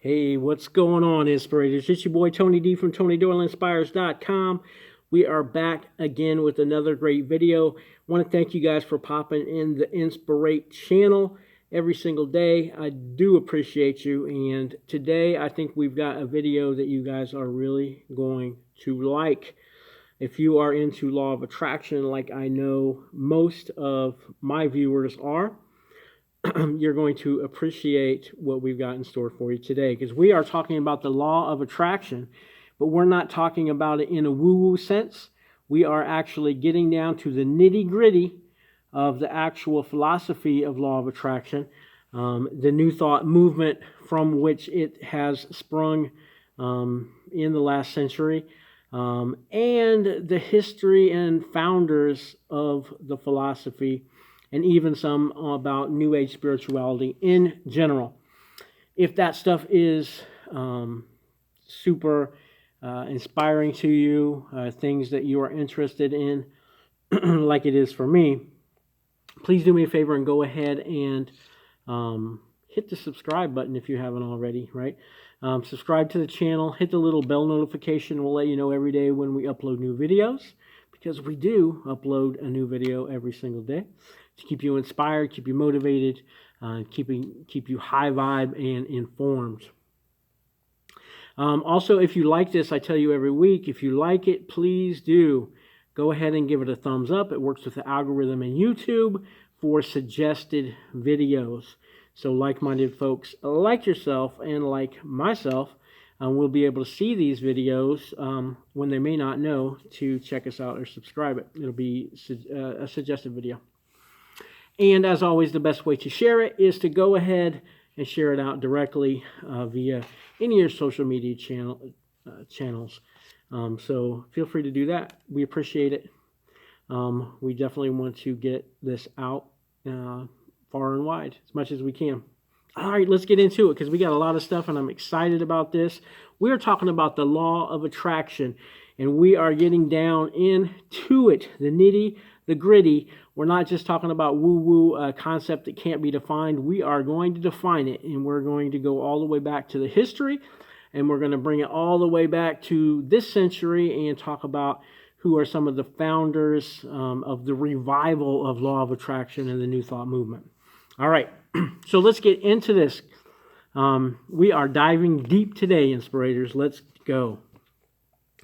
Hey, what's going on, Inspirators? It's your boy Tony D from TonyDoyleInspires.com. We are back again with another great video. I want to thank you guys for popping in the Inspirate channel every single day. I do appreciate you. And today I think we've got a video that you guys are really going to like. If you are into Law of Attraction, like I know most of my viewers are, you're going to appreciate what we've got in store for you today, because we are talking about the law of attraction, but we're not talking about it in a woo-woo sense. We are actually getting down to the nitty-gritty of the actual philosophy of law of attraction, the New Thought movement from which it has sprung in the last century, and the history and founders of the philosophy, and even some about New Age spirituality in general. If that stuff is super inspiring to you, things that you are interested in, like it is for me, please do me a favor and go ahead and hit the subscribe button if you haven't already, right? Subscribe to the channel, hit the little bell notification. We'll let you know every day when we upload new videos, because we do upload a new video every single day to keep you inspired, keep you motivated, keep you high vibe and informed. Also, if you like this, I tell you every week, if you like it, please do go ahead and give it a thumbs up. It works with the algorithm in YouTube for suggested videos. So like-minded folks like yourself and like myself will be able to see these videos when they may not know to check us out or subscribe it. It'll be a suggested video. And as always, the best way to share it is to go ahead and share it out directly via any of your social media channels. So feel free to do that. We appreciate it. We definitely want to get this out far and wide as much as we can. All right, let's get into it, because we got a lot of stuff and I'm excited about this. We are talking about the law of attraction, and we are getting down into it, the nitty, the gritty. We're not just talking about woo-woo, a concept that can't be defined. We are going to define it, and we're going to go all the way back to the history, and we're going to bring it all the way back to this century and talk about who are some of the founders of the revival of Law of Attraction and the New Thought movement. All right, so let's get into this. We are diving deep today, Inspirators. Let's go.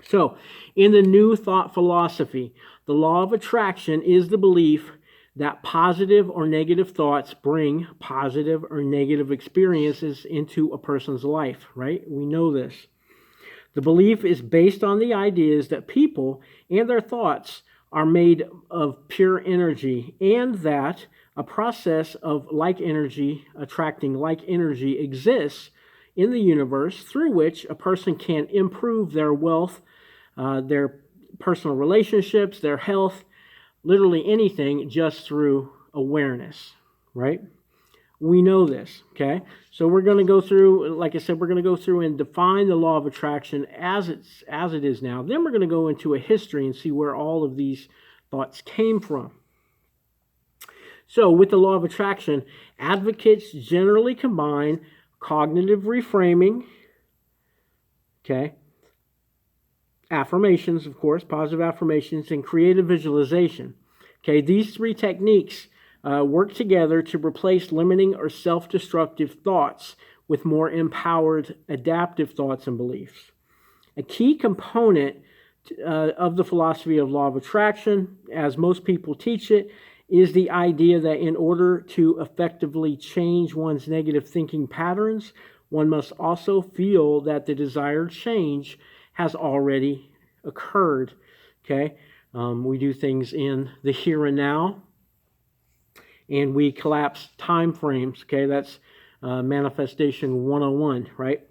So, in the New Thought philosophy, the law of attraction is the belief that positive or negative thoughts bring positive or negative experiences into a person's life, right? We know this. The belief is based on the ideas that people and their thoughts are made of pure energy, and that a process of like energy attracting like energy exists in the universe, through which a person can improve their wealth, their personal relationships, their health, literally anything, just through awareness, right? We know this, okay? So we're going to go through, like I said, we're going to go through and define the law of attraction as it is now. Then we're going to go into a history and see where all of these thoughts came from. So with the law of attraction, advocates generally combine cognitive reframing, okay, affirmations, of course, positive affirmations, and creative visualization. Okay, these three techniques work together to replace limiting or self-destructive thoughts with more empowered, adaptive thoughts and beliefs. A key component of the philosophy of law of attraction, as most people teach it, is the idea that in order to effectively change one's negative thinking patterns, one must also feel that the desired change has already occurred. Okay, we do things in the here and now, and we collapse time frames. Okay, that's manifestation 101, right?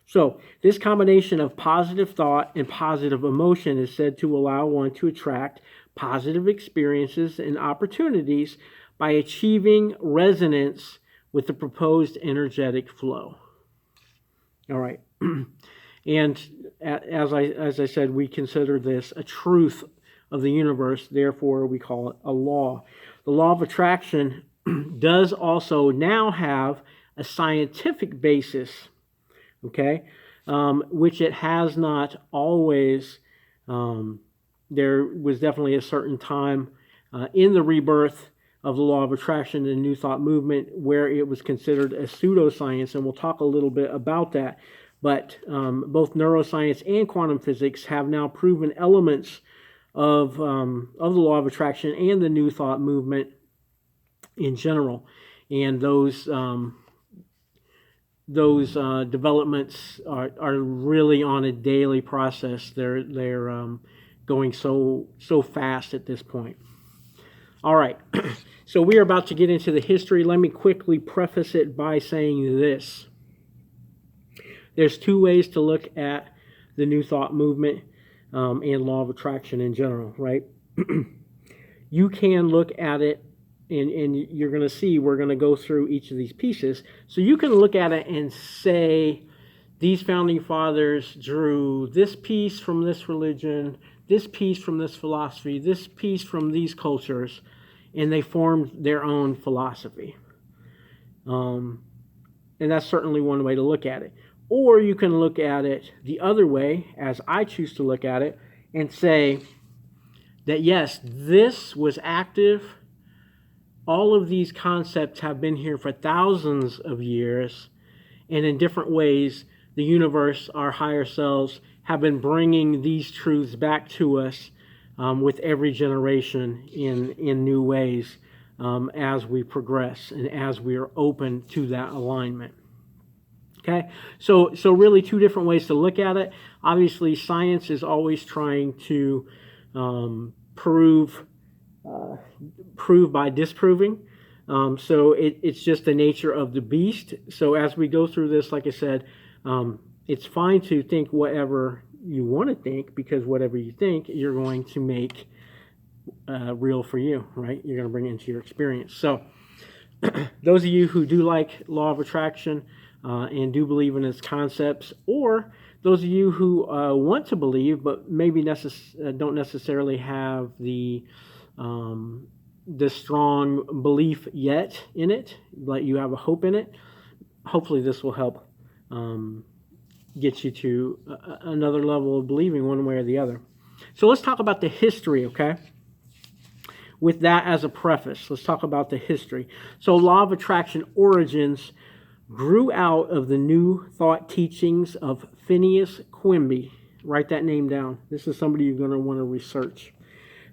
So this combination of positive thought and positive emotion is said to allow one to attract positive experiences and opportunities by achieving resonance with the proposed energetic flow. All right. And as I said, we consider this a truth of the universe, therefore we call it a law. The law of attraction does also now have a scientific basis, okay, which it has not always. There was definitely a certain time in the rebirth of the law of attraction and the New Thought movement where it was considered a pseudoscience, and we'll talk a little bit about that. But both neuroscience and quantum physics have now proven elements of the law of attraction and the New Thought movement in general, and those developments are really on a daily process. They're going so fast at this point. All right, so we are about to get into the history. Let me quickly preface it by saying this. There's two ways to look at the New Thought movement and law of attraction in general, right? You can look at it, and you're going to see we're going to go through each of these pieces. So you can look at it and say, these founding fathers drew this piece from this religion, this piece from this philosophy, this piece from these cultures, and they formed their own philosophy. And that's certainly one way to look at it. Or you can look at it the other way, as I choose to look at it, and say that yes, this was active. All of these concepts have been here for thousands of years, and in different ways, the universe, our higher selves, have been bringing these truths back to us with every generation in new ways as we progress and as we are open to that alignment. Okay, so really two different ways to look at it. Obviously, science is always trying to prove by disproving. So it's just the nature of the beast. So as we go through this, like I said, it's fine to think whatever you want to think, because whatever you think, you're going to make real for you, right? You're going to bring it into your experience. So those of you who do like law of attraction and do believe in its concepts, or those of you who want to believe but maybe don't necessarily have the strong belief yet in it, but you have a hope in it, hopefully this will help get you to another level of believing one way or the other. So let's talk about the history, okay? With that as a preface, let's talk about the history. So law of attraction origins grew out of the New Thought teachings of Phineas Quimby. Write that name down. This is somebody you're going to want to research.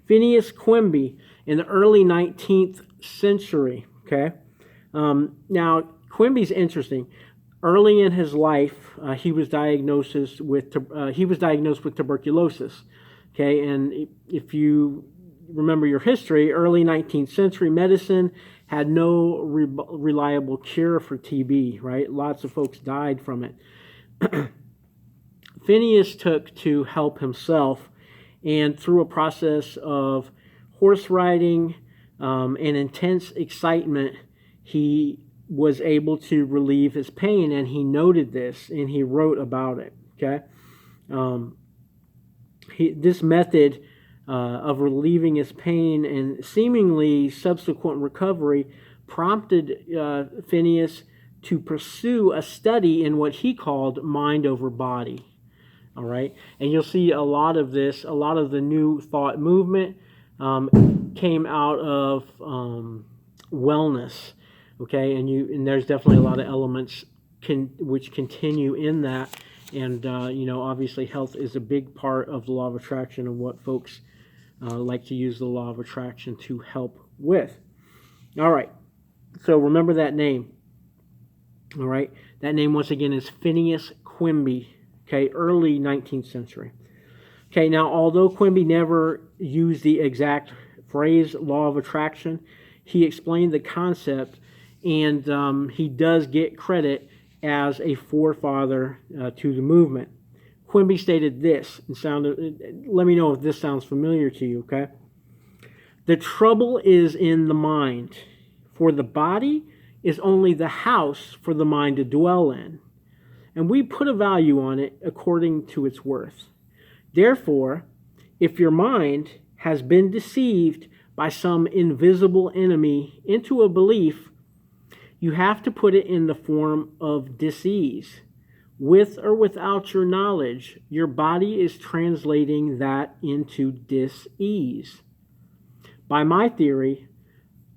Phineas Quimby in the early 19th century, okay? Now, Quimby's interesting. Early in his life, he was diagnosed with tuberculosis, okay? And if you remember your history, early 19th century medicine had no reliable cure for TB, right? Lots of folks died from it. Phineas took to help himself, and through a process of horse riding and intense excitement, he was able to relieve his pain, and he noted this, and he wrote about it, okay? This method of relieving his pain and seemingly subsequent recovery prompted Phineas to pursue a study in what he called mind over body. All right, and you'll see a lot of this, a lot of the New Thought movement came out of wellness. Okay, and there's definitely a lot of elements which continue in that, and obviously health is a big part of the law of attraction and what folks like to use the law of attraction to help with. All right, so remember that name. All right, that name once again is Phineas Quimby. Okay, early 19th century. Okay, now although Quimby never used the exact phrase law of attraction, he explained the concept, and he does get credit as a forefather to the movement. Quimby stated this, and let me know if this sounds familiar to you, okay? The trouble is in the mind, for the body is only the house for the mind to dwell in, and we put a value on it according to its worth. Therefore, if your mind has been deceived by some invisible enemy into a belief, you have to put it in the form of disease, With or without your knowledge, your body is translating that into dis-ease. By my theory,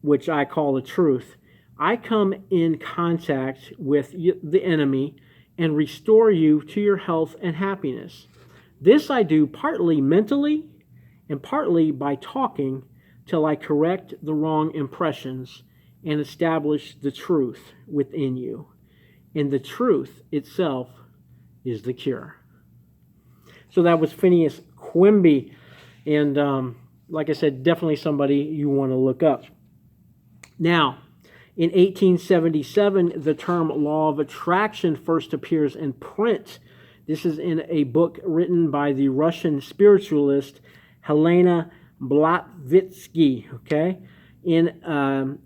which I call the truth, I come in contact with the enemy and restore you to your health and happiness. This I do partly mentally and partly by talking till I correct the wrong impressions and establish the truth within you. And the truth itself is the cure. So that was Phineas Quimby. And like I said, definitely somebody you want to look up. Now, in 1877, the term Law of Attraction first appears in print. This is in a book written by the Russian spiritualist Helena Blavatsky. Okay, and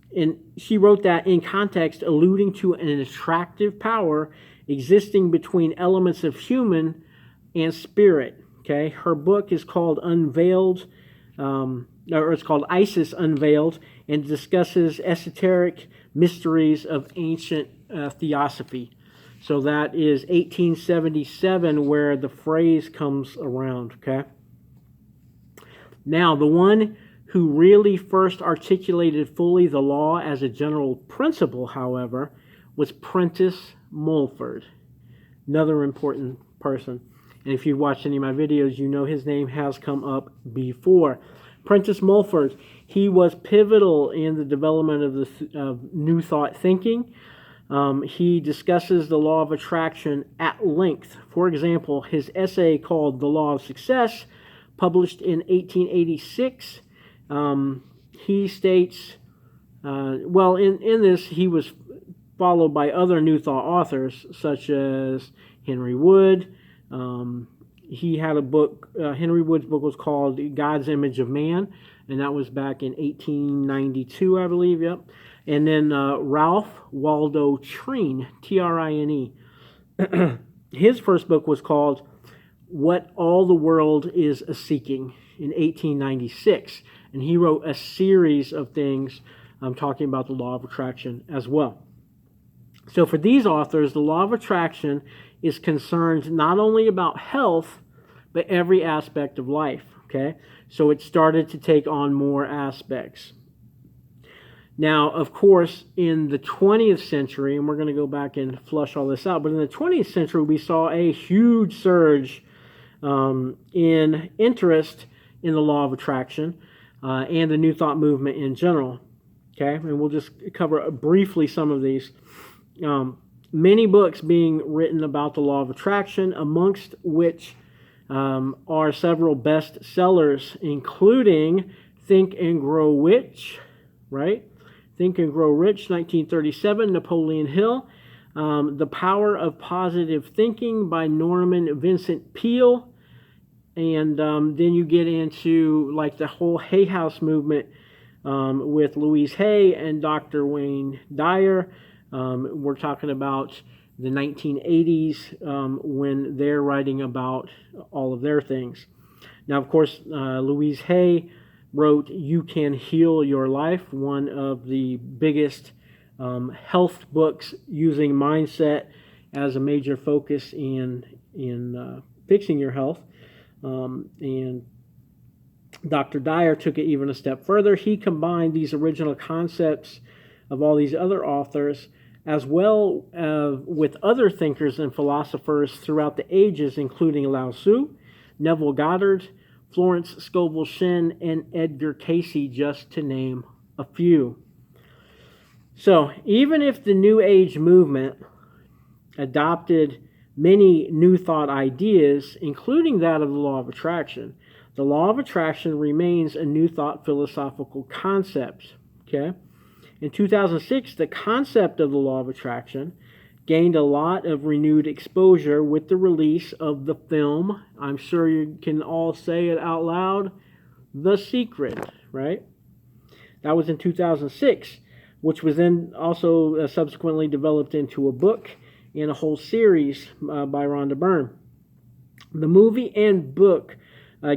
she wrote that in context, alluding to an attractive power existing between elements of human and spirit. Okay, her book is called Unveiled, or it's called Isis Unveiled, and discusses esoteric mysteries of ancient theosophy. So that is 1877 where the phrase comes around, okay? Now, the one who really first articulated fully the law as a general principle, however, was Prentice Mulford, another important person. And if you've watched any of my videos, you know his name has come up before. Prentice Mulford, he was pivotal in the development of New Thought thinking. He discusses the law of attraction at length. For example, his essay called The Law of Success, published in 1886, he states, in this, he was followed by other New Thought authors, such as Henry Wood. He had a book, Henry Wood's book was called God's Image of Man, and that was back in 1892, I believe, yep. And then Ralph Waldo Trine, T-R-I-N-E. His first book was called What All the World is A-Seeking in 1896. And he wrote a series of things talking about the law of attraction as well. So for these authors, the law of attraction is concerned not only about health, but every aspect of life, okay? So it started to take on more aspects. Now, of course, in the 20th century, and we're going to go back and flush all this out, but in the 20th century, we saw a huge surge in interest in the law of attraction and the New Thought movement in general, okay? And we'll just cover briefly some of these. Many books being written about the law of attraction, amongst which are several bestsellers, including Think and Grow Rich, right? Think and Grow Rich, 1937, Napoleon Hill. The Power of Positive Thinking by Norman Vincent Peale. And then you get into like the whole Hay House movement with Louise Hay and Dr. Wayne Dyer. We're talking about the 1980s when they're writing about all of their things. Now, of course, Louise Hay wrote You Can Heal Your Life, one of the biggest health books using mindset as a major focus in fixing your health. And Dr. Dyer took it even a step further. He combined these original concepts of all these other authors as well with other thinkers and philosophers throughout the ages, including Lao Tzu, Neville Goddard, Florence Scovel Shinn, and Edgar Cayce, just to name a few. So even if the New Age movement adopted many New Thought ideas, including that of the law of attraction, the law of attraction remains a New Thought philosophical concept. Okay? In 2006, the concept of the law of attraction gained a lot of renewed exposure with the release of the film, I'm sure you can all say it out loud, The Secret, right? That was in 2006, which was then also subsequently developed into a book and a whole series by Rhonda Byrne. The movie and book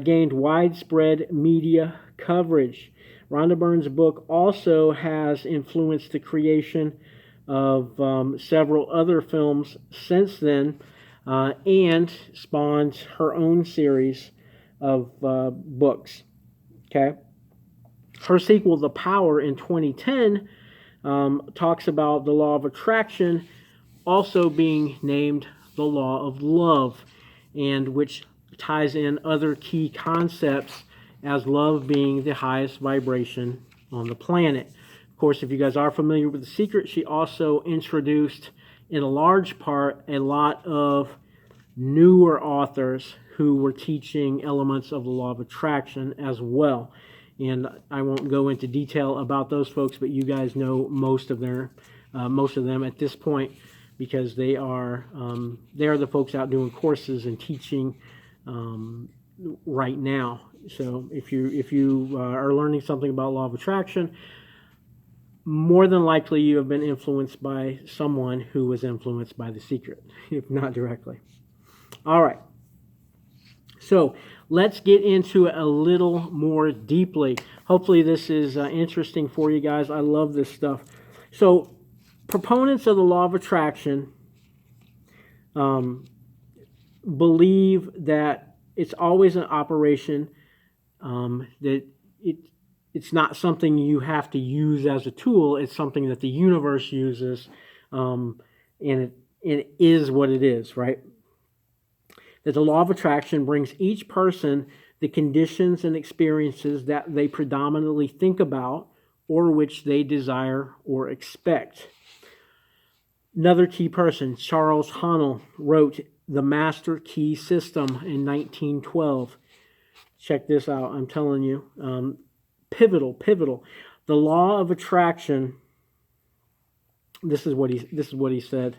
gained widespread media coverage. Rhonda Byrne's book also has influenced the creation of several other films since then. and spawned her own series of books. Okay. Her sequel, The Power, in 2010, talks about the law of attraction also being named the law of love, and which ties in other key concepts as love being the highest vibration on the planet. Of course, if you guys are familiar with The Secret, she also introduced, in a large part, a lot of newer authors who were teaching elements of the law of attraction as well. And I won't go into detail about those folks, but you guys know most of them at this point, because they are the folks out doing courses and teaching right now. So if you are learning something about law of attraction, more than likely you have been influenced by someone who was influenced by The Secret, if not directly. All right. So let's get into it a little more deeply. Hopefully this is interesting for you guys. I love this stuff. So proponents of the law of attraction believe that it's always an operation, that it's not something you have to use as a tool. It's something that the universe uses, and it is what it is, right? That the law of attraction brings each person the conditions and experiences that they predominantly think about or which they desire or expect. Another key person, Charles Haanel, wrote The Master Key System in 1912. Check this out, I'm telling you. Pivotal. The law of attraction, this is what he said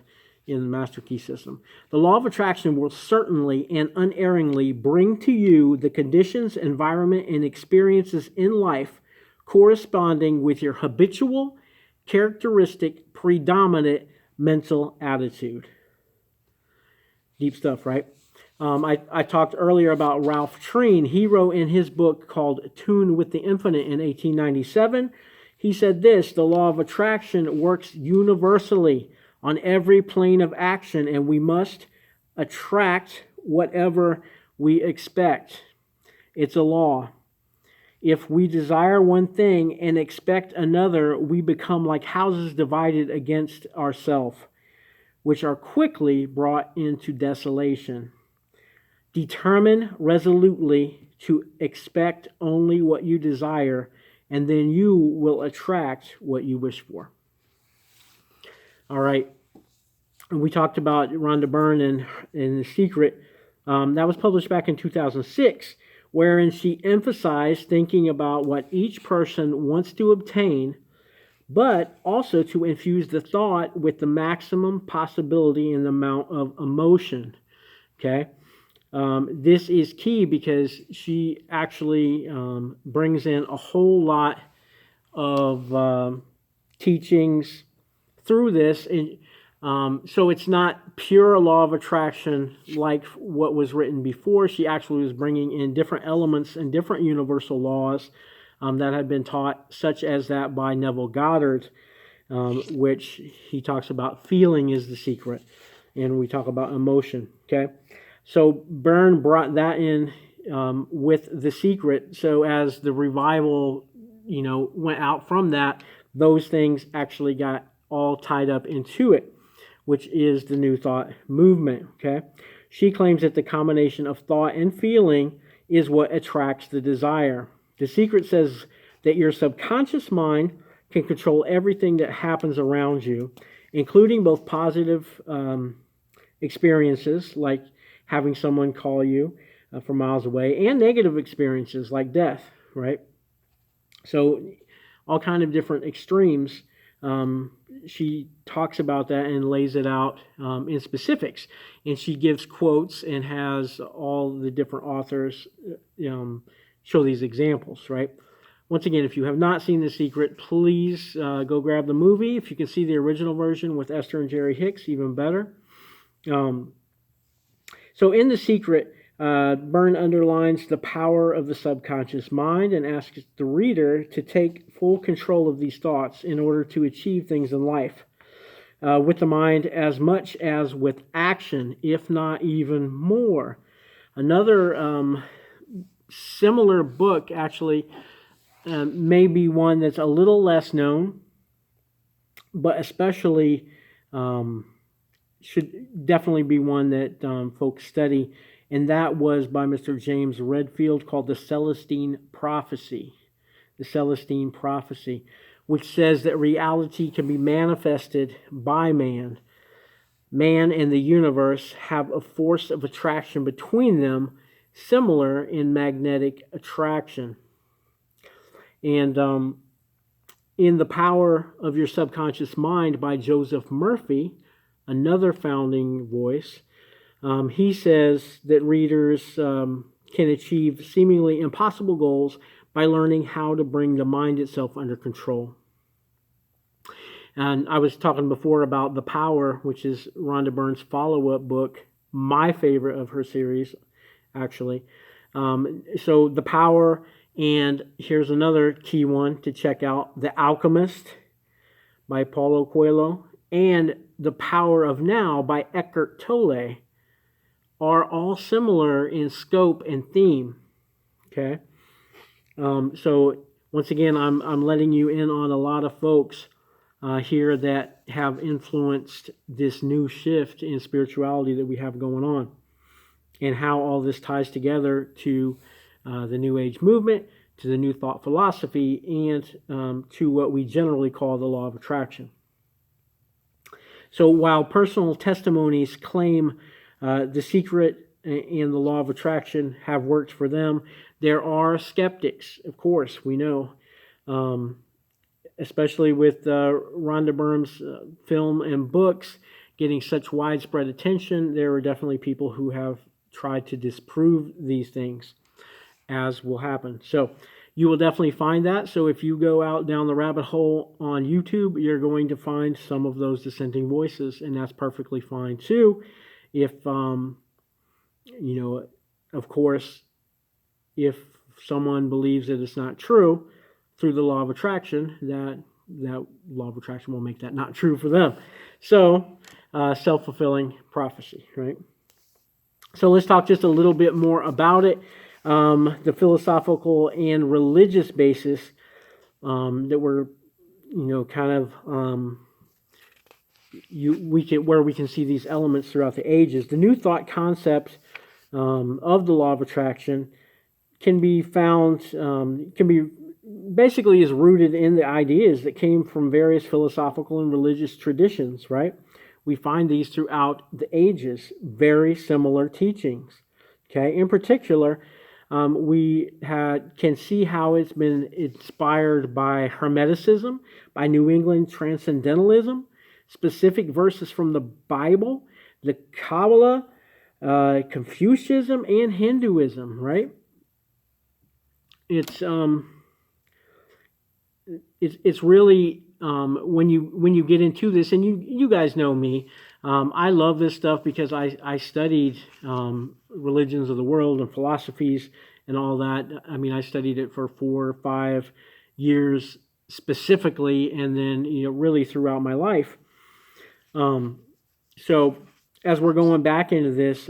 in the Master Key System. The law of attraction will certainly and unerringly bring to you the conditions, environment, and experiences in life corresponding with your habitual, characteristic, predominant mental attitude. Deep stuff, right? I talked earlier about Ralph Treen. He wrote in his book called Tune with the Infinite in 1897. He said this: the law of attraction works universally on every plane of action, and we must attract whatever we expect. It's a law. If we desire one thing and expect another, we become like houses divided against ourselves, which are quickly brought into desolation. Determine resolutely to expect only what you desire, and then you will attract what you wish for. All right. We talked about Rhonda Byrne in The Secret. That was published back in 2006, wherein she emphasized thinking about what each person wants to obtain, but also to infuse the thought with the maximum possibility and amount of emotion. Okay? This is key because she actually brings in a whole lot of teachings through this. And so it's not pure law of attraction like what was written before. She actually was bringing in different elements and different universal laws that had been taught, such as that by Neville Goddard, which he talks about feeling is the secret. And we talk about emotion, okay? So Byrne brought that in with The Secret. So as the revival, went out from that, those things actually got all tied up into it, which is the New Thought movement, okay? She claims that the combination of thought and feeling is what attracts the desire. The Secret says that your subconscious mind can control everything that happens around you, including both positive experiences, like having someone call you from miles away, and negative experiences like death, right? So all kind of different extremes. She talks about that and lays it out in specifics. And she gives quotes and has all the different authors show these examples, right? Once again, if you have not seen The Secret, please go grab the movie. If you can see the original version with Esther and Jerry Hicks, even better. So in The Secret, Byrne underlines the power of the subconscious mind and asks the reader to take full control of these thoughts in order to achieve things in life. with the mind as much as with action, if not even more. Another similar book, actually, may be one that's a little less known, but especially should definitely be one that folks study, and that was by Mr. James Redfield, called The Celestine Prophecy. The Celestine Prophecy, which says that reality can be manifested by man. Man and the universe have a force of attraction between them, similar in magnetic attraction. And in The Power of Your Subconscious Mind by Joseph Murphy, another founding voice, he says that readers can achieve seemingly impossible goals by learning how to bring the mind itself under control. And I was talking before about The Power, which is Rhonda Byrne's follow-up book, my favorite of her series, actually. So The Power, and here's another key one to check out, The Alchemist by Paulo Coelho, and The Power of Now by Eckhart Tolle, are all similar in scope and theme. Okay? So once again, I'm letting you in on a lot of folks here that have influenced this new shift in spirituality that we have going on, and how all this ties together to the New Age movement, to the New Thought philosophy, and to what we generally call the Law of Attraction. So while personal testimonies claim the secret and the Law of Attraction have worked for them, there are skeptics, of course, we know. Especially with Rhonda Byrne's film and books getting such widespread attention, there are definitely people who have tried to disprove these things, as will happen. So you will definitely find that. So if you go out down the rabbit hole on YouTube, you're going to find some of those dissenting voices, and that's perfectly fine too. If, of course, if someone believes that it's not true, through the law of attraction, that law of attraction will make that not true for them. So, self-fulfilling prophecy, right? So let's talk just a little bit more about it. The philosophical and religious basis that we're, kind of where we can see these elements throughout the ages. The New Thought concept of the law of attraction can be found, basically is rooted in the ideas that came from various philosophical and religious traditions, right? We find these throughout the ages, very similar teachings, okay? In particular, we can see how it's been inspired by Hermeticism, by New England Transcendentalism, specific verses from the Bible, the Kabbalah, Confucianism, and Hinduism, right? It's really when you get into this, and you guys know me, I love this stuff because I studied religions of the world and philosophies and all that. I mean, I studied it for 4 or 5 years specifically, and then really throughout my life. So as we're going back into this,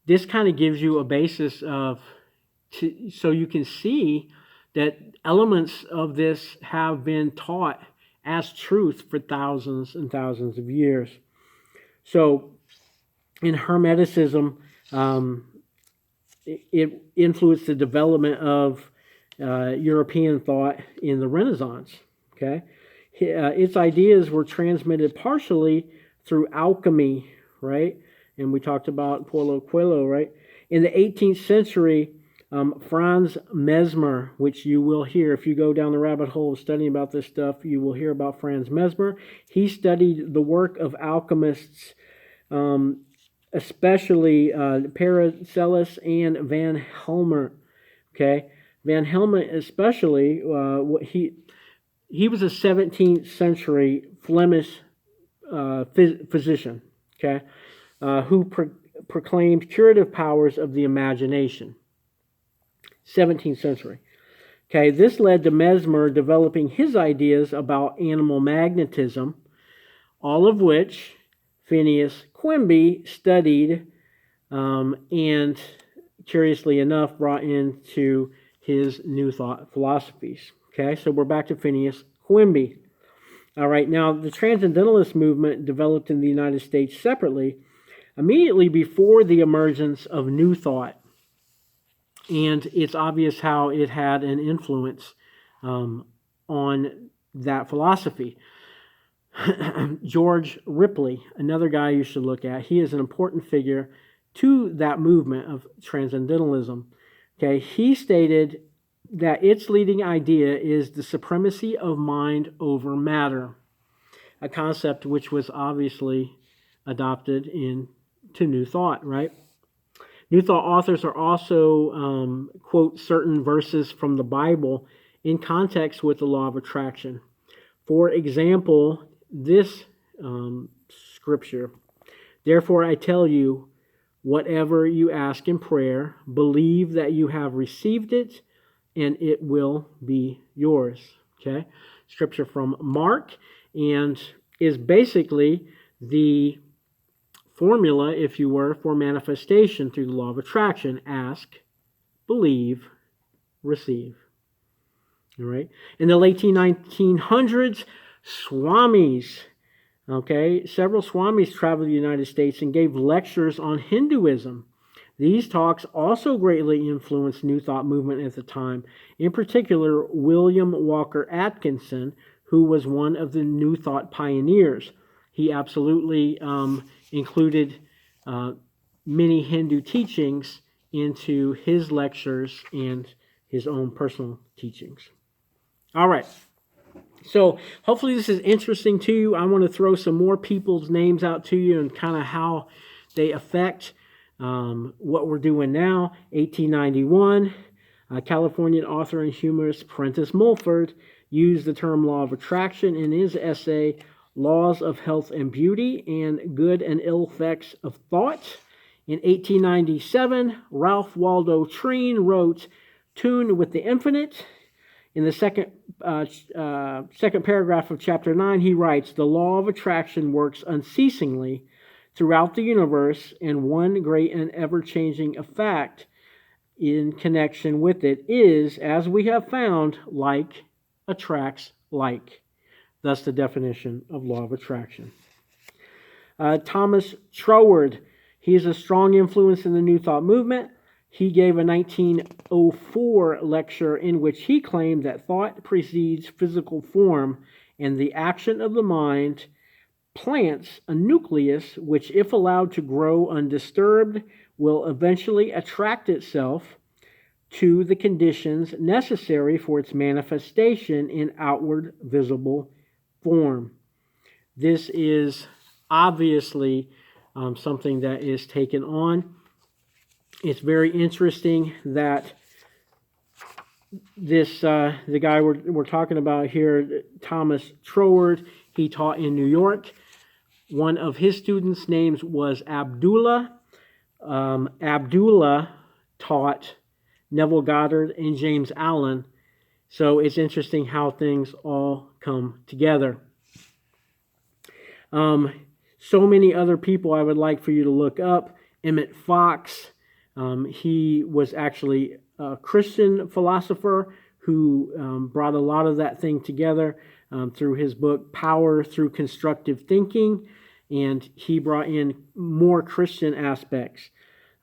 this kind of gives you a basis so you can see that elements of this have been taught as truth for thousands and thousands of years. So in Hermeticism, it influenced the development of European thought in the Renaissance. Okay, its ideas were transmitted partially through alchemy, right? And we talked about Paulo Coelho, right? In the 18th century, Franz Mesmer, which you will hear if you go down the rabbit hole of studying about this stuff, you will hear about Franz Mesmer. He studied the work of alchemists, especially Paracelsus and Van Helmont. Okay, Van Helmont especially, he was a 17th century Flemish physician. Okay, who proclaimed curative powers of the imagination. 17th century. Okay, this led to Mesmer developing his ideas about animal magnetism, all of which Phineas Quimby studied and, curiously enough, brought into his New Thought philosophies. Okay, so we're back to Phineas Quimby. All right, now the Transcendentalist movement developed in the United States separately immediately before the emergence of New Thought. And it's obvious how it had an influence on that philosophy. George Ripley, another guy you should look at, he is an important figure to that movement of Transcendentalism. Okay, he stated that its leading idea is the supremacy of mind over matter, a concept which was obviously adopted into New Thought, right? New Thought authors are also quote certain verses from the Bible in context with the law of attraction. For example, this scripture, "Therefore I tell you, whatever you ask in prayer, believe that you have received it, and it will be yours." Okay? Scripture from Mark, and is basically the formula, if you were, for manifestation through the law of attraction. Ask, believe, receive. All right? In the late 1900s, Swamis, okay, several Swamis traveled to the United States and gave lectures on Hinduism. These talks also greatly influenced New Thought movement at the time. In particular, William Walker Atkinson, who was one of the New Thought pioneers. He absolutely included many Hindu teachings into his lectures and his own personal teachings. All right. So hopefully this is interesting to you. I want to throw some more people's names out to you and kind of how they affect what we're doing now. 1891, Californian author and humorist Prentice Mulford used the term law of attraction in his essay, Laws of Health and Beauty and Good and Ill Effects of Thought. In 1897, Ralph Waldo Treen wrote Tune with the Infinite. In the second paragraph of chapter 9, he writes, "The law of attraction works unceasingly throughout the universe, and one great and ever-changing effect in connection with it is, as we have found, like attracts like." Thus the definition of law of attraction. Thomas Troward, he is a strong influence in the New Thought movement. He gave a 1904 lecture in which he claimed that thought precedes physical form, and the action of the mind plants a nucleus which, if allowed to grow undisturbed, will eventually attract itself to the conditions necessary for its manifestation in outward visible form. This is obviously something that is taken on. It's very interesting that this the guy we're talking about here, Thomas Troward, he taught in New York. One of his students' names was Abdullah. Abdullah taught Neville Goddard and James Allen. So it's interesting how things all come together. So many other people I would like for you to look up. Emmett Fox. He was actually a Christian philosopher who brought a lot of that thing together through his book, Power Through Constructive Thinking, and he brought in more Christian aspects.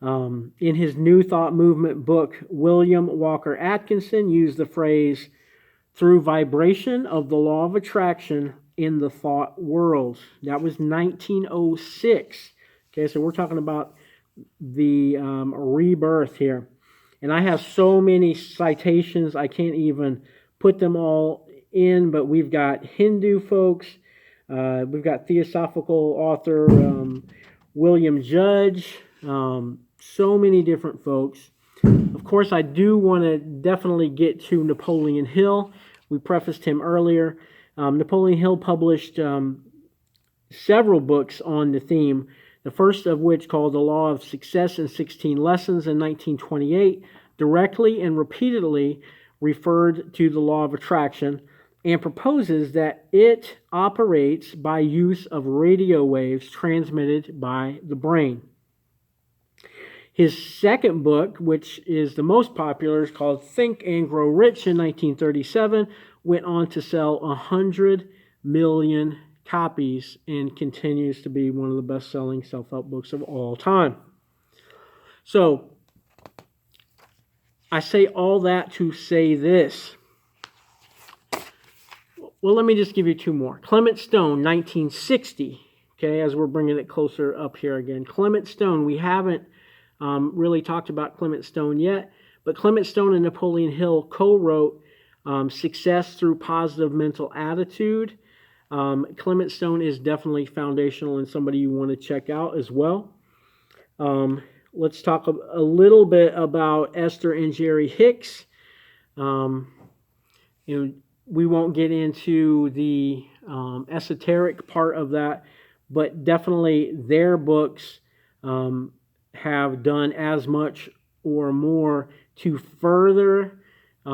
In his New Thought Movement book, William Walker Atkinson used the phrase, "through vibration of the law of attraction in the thought world." That was 1906. Okay, so we're talking about the rebirth here. And I have so many citations, I can't even put them all in, but we've got Hindu folks, we've got theosophical author William Judge, so many different folks. Of course, I do want to definitely get to Napoleon Hill. We prefaced him earlier. Napoleon Hill published several books on the theme, the first of which, called The Law of Success in 16 Lessons in 1928, directly and repeatedly referred to the law of attraction. and proposes that it operates by use of radio waves transmitted by the brain. His second book, which is the most popular, is called Think and Grow Rich in 1937, went on to sell 100 million copies and continues to be one of the best-selling self-help books of all time. So, I say all that to say this. Well, let me just give you two more. Clement Stone, 1960. Okay, as we're bringing it closer up here again. Clement Stone, we haven't really talked about Clement Stone yet, but Clement Stone and Napoleon Hill co-wrote Success Through Positive Mental Attitude. Clement Stone is definitely foundational and somebody you want to check out as well. Let's talk a little bit about Esther and Jerry Hicks. We won't get into the esoteric part of that, but definitely their books have done as much or more to further the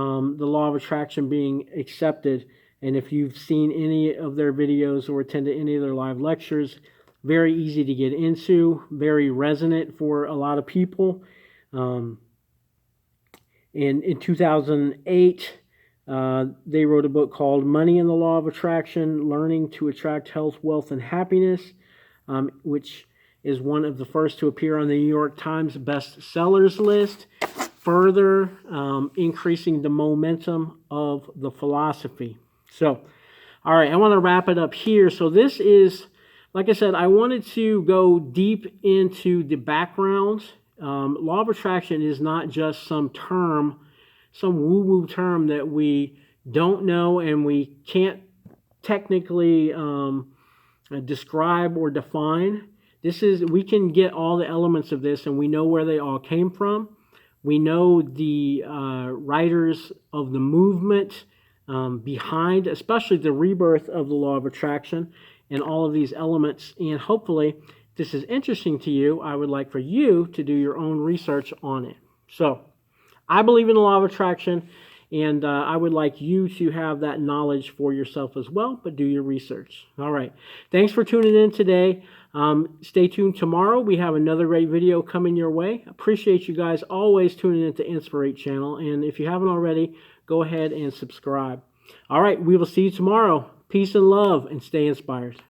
law of attraction being accepted. And if you've seen any of their videos or attended any of their live lectures, very easy to get into, very resonant for a lot of people. In 2008, they wrote a book called Money and the Law of Attraction, Learning to Attract Health, Wealth, and Happiness, which is one of the first to appear on the New York Times bestsellers list, further increasing the momentum of the philosophy. So, all right, I want to wrap it up here. So this is, like I said, I wanted to go deep into the background. Law of attraction is not just some term, some woo-woo term that we don't know and we can't technically describe or define. We can get all the elements of this and we know where they all came from. We know the writers of the movement behind, especially the rebirth of the law of attraction and all of these elements. And hopefully, if this is interesting to you, I would like for you to do your own research on it. So, I believe in the law of attraction, and I would like you to have that knowledge for yourself as well, but do your research. All right. Thanks for tuning in today. Stay tuned tomorrow. We have another great video coming your way. Appreciate you guys always tuning into Inspirate channel. And if you haven't already, go ahead and subscribe. All right. We will see you tomorrow. Peace and love, and stay inspired.